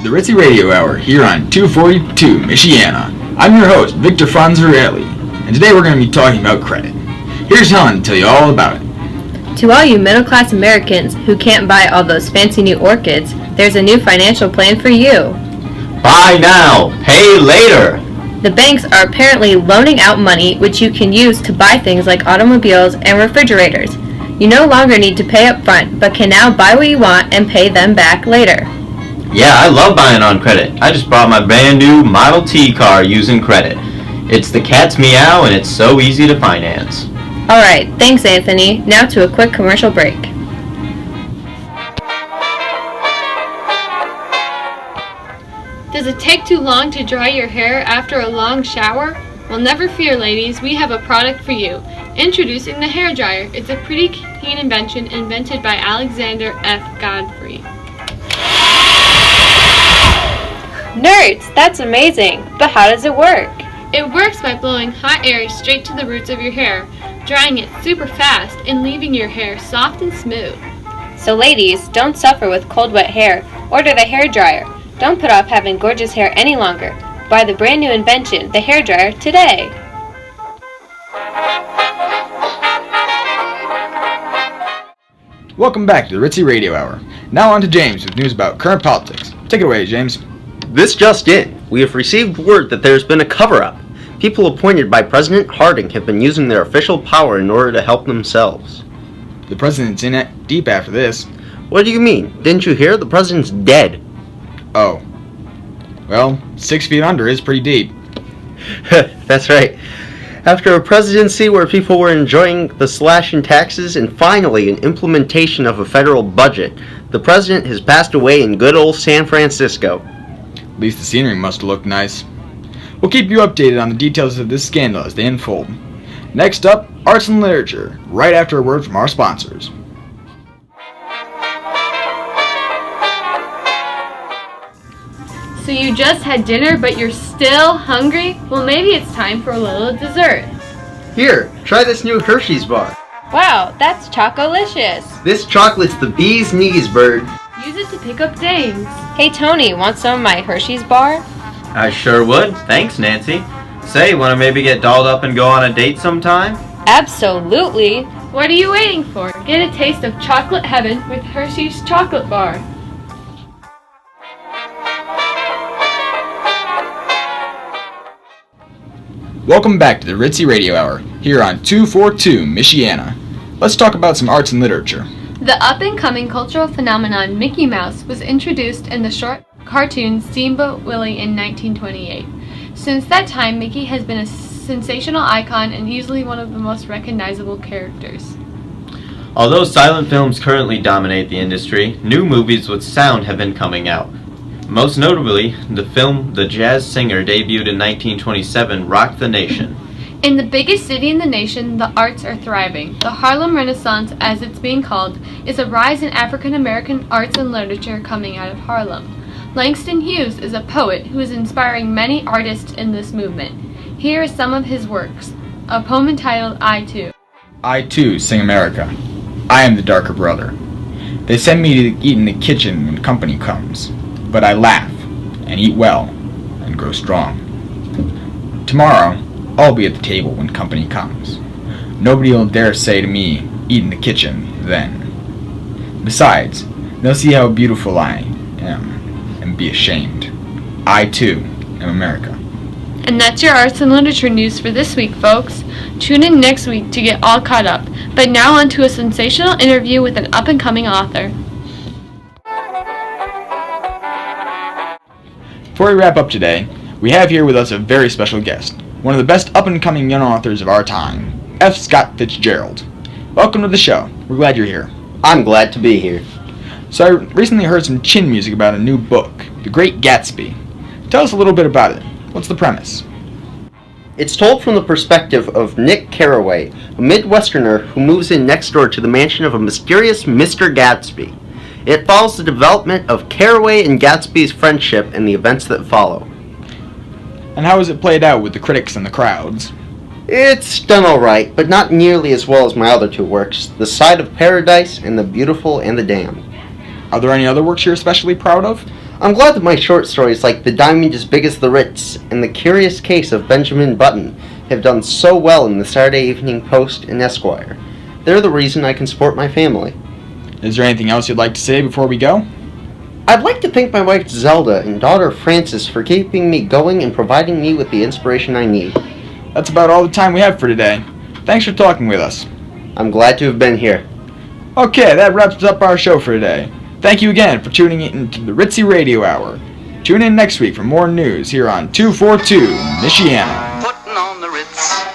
the Ritzy Radio Hour here on 242 Michiana. I'm your host, Victor Fonzarelli, and today we're going to be talking about credit. Here's Helen to tell you all about it. To all you middle-class Americans who can't buy all those fancy new orchids, there's a new financial plan for you. Buy now, pay later. The banks are apparently loaning out money which you can use to buy things like automobiles and refrigerators. You no longer need to pay up front, but can now buy what you want and pay them back later. Yeah, I love buying on credit. I just bought my brand new Model T car using credit. It's the cat's meow and it's so easy to finance. Alright, thanks Anthony. Now to a quick commercial break. Does it take too long to dry your hair after a long shower? Well, never fear, ladies. We have a product for you. Introducing the hair dryer. It's a pretty keen invention invented by Alexander F. Godfrey. Nerds, that's amazing. But how does it work? It works by blowing hot air straight to the roots of your hair, drying it super fast, and leaving your hair soft and smooth. So ladies, don't suffer with cold wet hair. Order the hair dryer. Don't put off having gorgeous hair any longer. Buy the brand new invention, the hair dryer, today. Welcome back to the Ritzy Radio Hour. Now on to James with news about current politics. Take it away, James. This just in. We have received word that there's been a cover-up. People appointed by President Harding have been using their official power in order to help themselves. The president's in it deep after this. What do you mean? Didn't you hear? The president's dead. Oh. Well, 6 feet under is pretty deep. That's right. After a presidency where people were enjoying the slash in taxes and finally an implementation of a federal budget, the president has passed away in good old San Francisco. At least the scenery must have looked nice. We'll keep you updated on the details of this scandal as they unfold. Next up, arts and literature, right after a word from our sponsors. So you just had dinner, but you're still hungry? Well, maybe it's time for a little dessert. Here, try this new Hershey's bar. Wow, that's chocolicious. This chocolate's the bee's knees, bird. Use it to pick up dames. Hey Tony, want some of my Hershey's bar? I sure would. Thanks, Nancy. Say, want to maybe get dolled up and go on a date sometime? Absolutely. What are you waiting for? Get a taste of chocolate heaven with Hershey's chocolate bar. Welcome back to the Ritzy Radio Hour, here on 242 Michiana. Let's talk about some arts and literature. The up-and-coming cultural phenomenon Mickey Mouse was introduced in the short cartoon Steamboat Willie in 1928. Since that time, Mickey has been a sensational icon and easily one of the most recognizable characters. Although silent films currently dominate the industry, new movies with sound have been coming out. Most notably, the film The Jazz Singer debuted in 1927 rocked the nation. In the biggest city in the nation, the arts are thriving. The Harlem Renaissance, as it's being called, is a rise in African American arts and literature coming out of Harlem. Langston Hughes is a poet who is inspiring many artists in this movement. Here are some of his works. A poem entitled I Too. I too sing America. I am the darker brother. They send me to eat in the kitchen when company comes, but I laugh and eat well and grow strong. Tomorrow, I'll be at the table when company comes. Nobody will dare say to me, eat in the kitchen, then. Besides, they'll see how beautiful I am and be ashamed. I, too, am America. And that's your arts and literature news for this week, folks. Tune in next week to get all caught up. But now on to a sensational interview with an up-and-coming author. Before we wrap up today, we have here with us a very special guest, one of the best up-and-coming young authors of our time, F. Scott Fitzgerald. Welcome to the show. We're glad you're here. I'm glad to be here. So I recently heard some chin music about a new book, The Great Gatsby. Tell us a little bit about it. What's the premise? It's told from the perspective of Nick Carraway, a Midwesterner who moves in next door to the mansion of a mysterious Mr. Gatsby. It follows the development of Carraway and Gatsby's friendship and the events that follow. And how is it played out with the critics and the crowds? It's done alright, but not nearly as well as my other two works, The Side of Paradise and The Beautiful and the Damned. Are there any other works you're especially proud of? I'm glad that my short stories like The Diamond as Big as the Ritz and The Curious Case of Benjamin Button have done so well in the Saturday Evening Post and Esquire. They're the reason I can support my family. Is there anything else you'd like to say before we go? I'd like to thank my wife Zelda and daughter Frances for keeping me going and providing me with the inspiration I need. That's about all the time we have for today. Thanks for talking with us. I'm glad to have been here. Okay, that wraps up our show for today. Thank you again for tuning in to the Ritzy Radio Hour. Tune in next week for more news here on 242 Michiana. Putting on the Ritz.